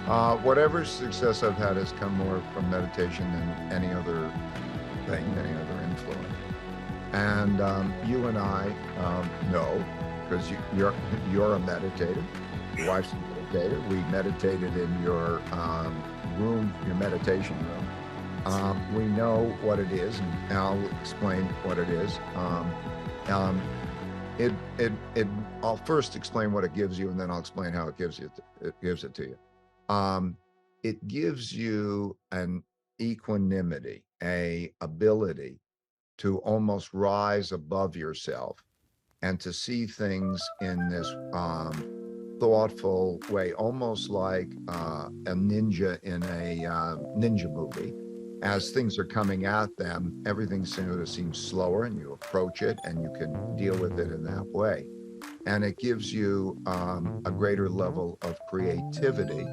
Whatever success I've had has come more from meditation than any other thing, any other influence. And you and I know, because you're a meditator, your wife's a meditator. We meditated in your room, your meditation room. We know what it is, and I'll explain what it is. Um, I'll first explain what it gives you, and then I'll explain how it gives it to you. It gives you an equanimity, a ability to almost rise above yourself and to see things in this thoughtful way, almost like a ninja in a ninja movie. As things are coming at them, everything sort of seems slower, and you approach it and you can deal with it in that way. And it gives you a greater level of creativity.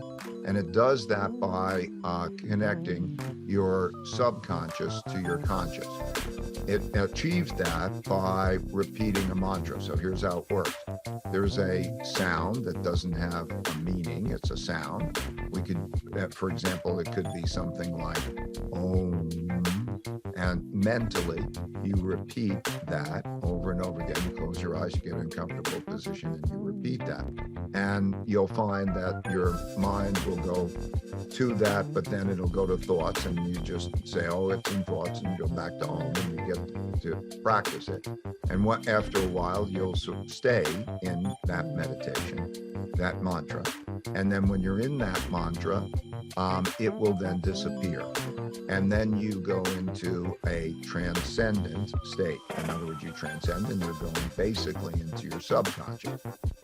And it does that by connecting your subconscious to your conscious. It achieves that by repeating a mantra. So here's how it works. There's a sound that doesn't have a meaning. It's a sound. We could, for example, it could be something like Om. And mentally, you repeat that over and over again. You close your eyes, you get in a comfortable position, and you repeat that. And you'll find that your mind will go to that, but then it'll go to thoughts, and you just say, oh, it's in thoughts, and you go back to Om, and you get to practice it. And after a while, you'll sort of stay in that meditation, that mantra. And then when you're in that mantra, it will then disappear. And then you go into a transcendent state. In other words, you transcend and you're going basically into your subconscious.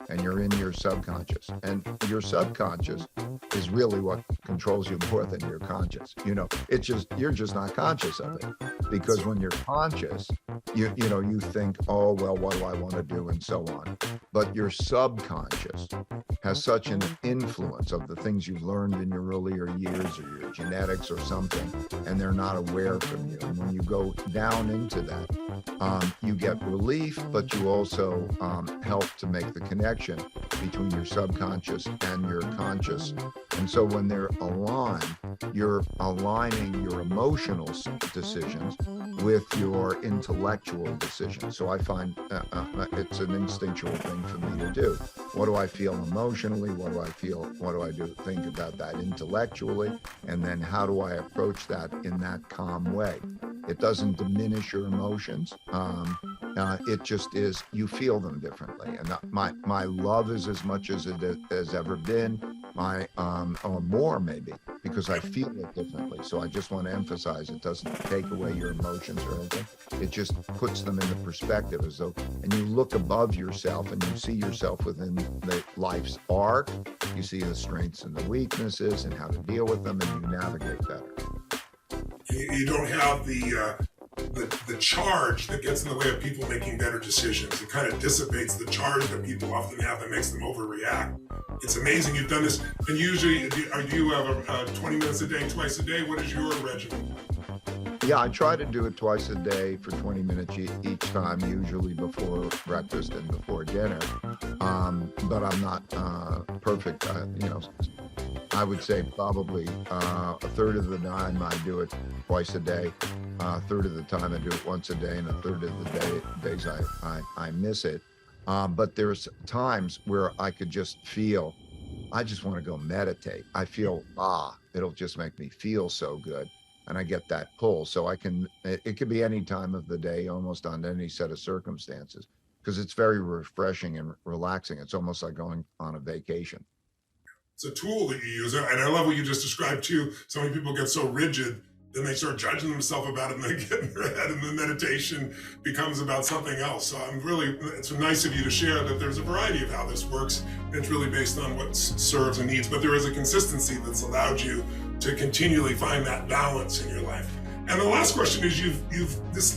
And you're in your subconscious. And your subconscious is really what controls you more than your conscious. You know, it's just, you're just not conscious of it. Because when you're conscious, you think, oh, well, what do I want to do? And so on. But your subconscious has such an influence of the things you learned in your earlier years or your genetics or something, and they're not aware from you. And when you go down into that, you get relief, but you also help to make the connection between your subconscious and your conscious. And so when they're aligned, you're aligning your emotional decisions with your intellectual decisions. So I find it's an instinctual thing for me to do. What do I feel emotionally? What do I feel? What do I think about that intellectually? And then how do I approach that in that calm way? It doesn't diminish your emotions. It just is, you feel them differently. And my love is as much as it has ever been, or more maybe, because I feel it differently. So I just want to emphasize, it doesn't take away your emotions or anything. It just puts them into perspective, as though, and you look above yourself and you see yourself within the life's arc. You see the strengths and the weaknesses and how to deal with them, and you navigate better. You don't have the charge that gets in the way of people making better decisions. It kind of dissipates the charge that people often have that makes them overreact. It's amazing you've done this. And usually, do you have 20 minutes a day, twice a day? What is your regimen? Yeah, I try to do it twice a day for 20 minutes each time, usually before breakfast and before dinner. But I'm not perfect. I would say probably a third of the time I do it twice a day. A third of the time I do it once a day, and a third of the days I miss it. But there's times where I could just feel, I just want to go meditate. I feel, it'll just make me feel so good. And I get that pull. So it could be any time of the day, almost on any set of circumstances, because it's very refreshing and relaxing. It's almost like going on a vacation. It's a tool that you use. And I love what you just described too. So many people get so rigid, then they start judging themselves about it, and they get in their head, and the meditation becomes about something else. So it's nice of you to share that there's a variety of how this works. It's really based on what serves and needs, but there is a consistency that's allowed you to continually find that balance in your life. And the last question is, this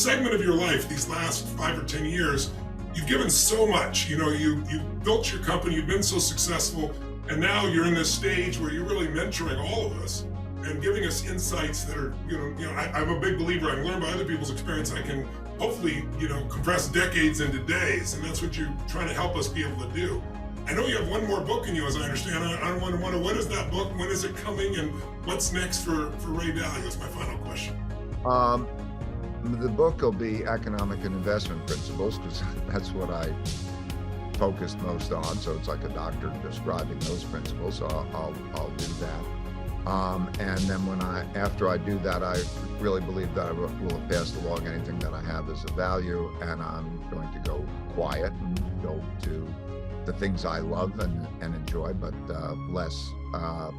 segment of your life, these last 5 or 10 years, you've given so much. You built your company, you've been so successful, and now you're in this stage where you're really mentoring all of us and giving us insights that are, I'm a big believer. I can learn by other people's experience. I can hopefully, compress decades into days, and that's what you're trying to help us be able to do. I know you have one more book in you, as I understand. I want to wonder, what is that book? When is it coming? And what's next for Ray Dalio is my final question. The book will be Economic and Investment Principles, because that's what I focused most on. So it's like a doctor describing those principles. So I'll do that. And then after I do that, I really believe that I will have passed along anything that I have as a value, and I'm going to go quiet and go to the things I love and enjoy, but less. I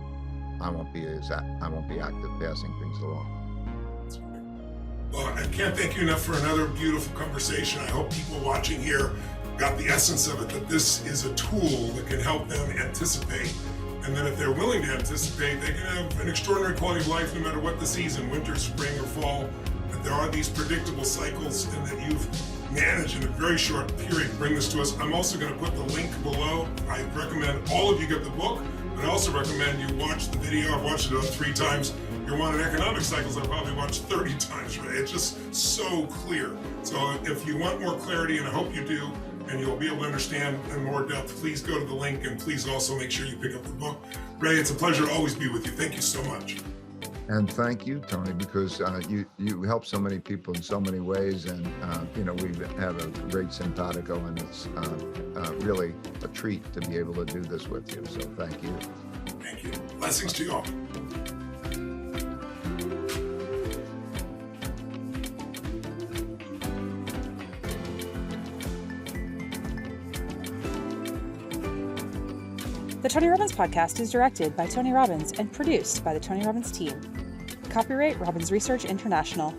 won't be active passing things along. Well, I can't thank you enough for another beautiful conversation. I hope people watching here got the essence of it, that this is a tool that can help them anticipate. And then if they're willing to anticipate, they can have an extraordinary quality of life no matter what the season, winter, spring, or fall. That there are these predictable cycles, and that you've managed in a very short period to bring this to us. I'm also going to put the link below. I recommend all of you get the book, but I also recommend you watch the video. I've watched it about 3 times. You're wanting economic cycles, I've probably watched 30 times, right? It's just so clear. So if you want more clarity, and I hope you do, and you'll be able to understand in more depth, please go to the link, and please also make sure you pick up the book. Ray, it's a pleasure to always be with you. Thank you so much. And thank you, Tony, because you help so many people in so many ways, and we've had a great simpatico, and it's really a treat to be able to do this with you. So thank you. Thank you. Blessings to you all. The Tony Robbins Podcast is directed by Tony Robbins and produced by the Tony Robbins team. Copyright Robbins Research International.